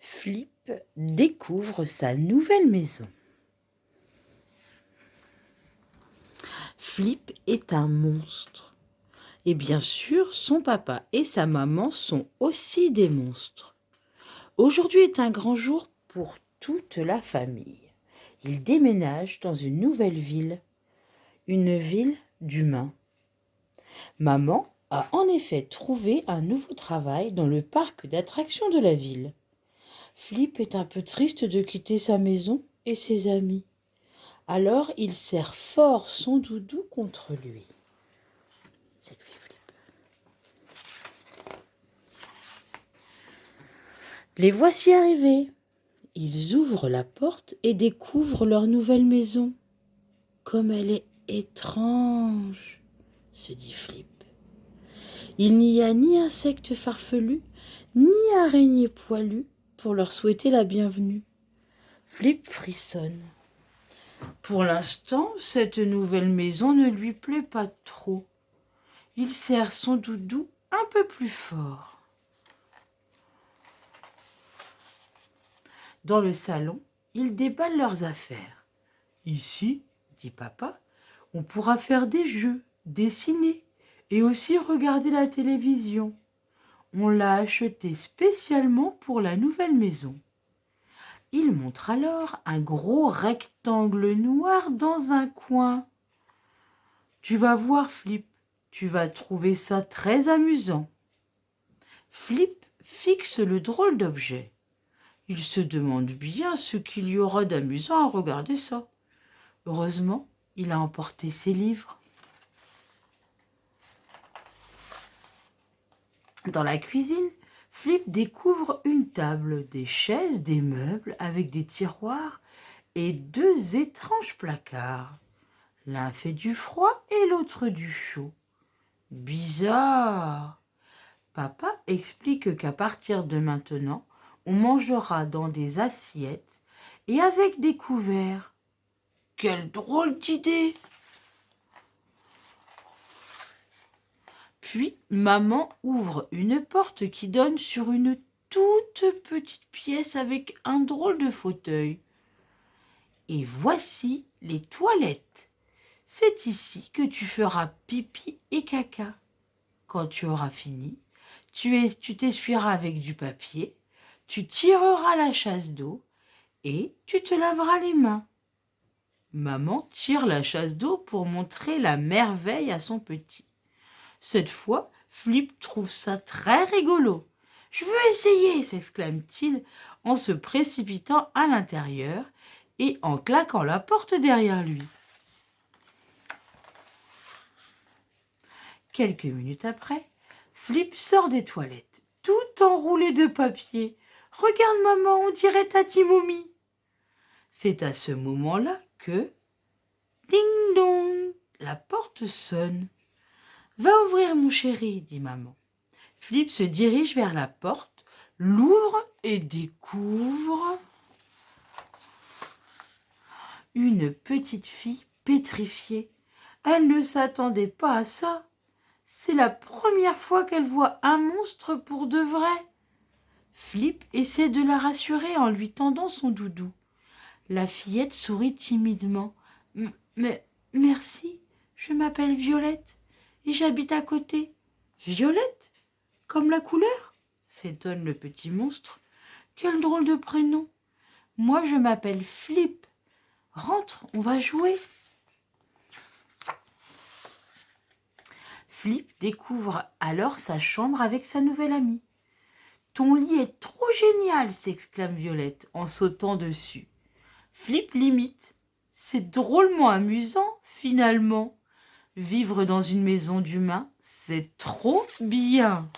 Flip découvre sa nouvelle maison. Flip est un monstre. Et bien sûr, son papa et sa maman sont aussi des monstres. Aujourd'hui est un grand jour pour toute la famille. Ils déménagent dans une nouvelle ville, une ville d'humains. Maman a en effet trouvé un nouveau travail dans le parc d'attractions de la ville. Flip est un peu triste de quitter sa maison et ses amis. Alors il serre fort son doudou contre lui. C'est lui, Flip. Les voici arrivés. Ils ouvrent la porte et découvrent leur nouvelle maison. Comme elle est étrange, se dit Flip. Il n'y a ni insectes farfelus, ni araignées poilues pour leur souhaiter la bienvenue. Flip frissonne. Pour l'instant, cette nouvelle maison ne lui plaît pas trop. Il serre son doudou un peu plus fort. Dans le salon, ils déballent leurs affaires. Ici, dit papa, on pourra faire des jeux, dessiner et aussi regarder la télévision. On l'a acheté spécialement pour la nouvelle maison. Il montre alors un gros rectangle noir dans un coin. Tu vas voir, Flip, tu vas trouver ça très amusant. Flip fixe le drôle d'objet. Il se demande bien ce qu'il y aura d'amusant à regarder ça. Heureusement, il a emporté ses livres. Dans la cuisine, Flip découvre une table, des chaises, des meubles avec des tiroirs et deux étranges placards. L'un fait du froid et l'autre du chaud. Bizarre. Papa explique qu'à partir de maintenant, on mangera dans des assiettes et avec des couverts. Quelle drôle d'idée! Puis, maman ouvre une porte qui donne sur une toute petite pièce avec un drôle de fauteuil. Et voici les toilettes. C'est ici que tu feras pipi et caca. Quand tu auras fini, tu t'essuieras avec du papier, tu tireras la chasse d'eau et tu te laveras les mains. Maman tire la chasse d'eau pour montrer la merveille à son petit. Cette fois, Flip trouve ça très rigolo. « Je veux essayer !» s'exclame-t-il en se précipitant à l'intérieur et en claquant la porte derrière lui. Quelques minutes après, Flip sort des toilettes, tout enroulé de papier. « Regarde maman, on dirait Tati Momie !» C'est à ce moment-là que... Ding dong, la porte sonne. « Va ouvrir mon chéri, dit maman. » Flip se dirige vers la porte, l'ouvre et découvre une petite fille pétrifiée. Elle ne s'attendait pas à ça. C'est la première fois qu'elle voit un monstre pour de vrai. Flip essaie de la rassurer en lui tendant son doudou. La fillette sourit timidement. « Mais merci, je m'appelle Violette et j'habite à côté. »« Violette ? Comme la couleur ?» s'étonne le petit monstre. « Quel drôle de prénom. Moi, je m'appelle Flip. Rentre, on va jouer. » Flip découvre alors sa chambre avec sa nouvelle amie. « Ton lit est trop génial !» s'exclame Violette en sautant dessus. Flip l'imite. C'est drôlement amusant, finalement. Vivre dans une maison d'humains, c'est trop bien.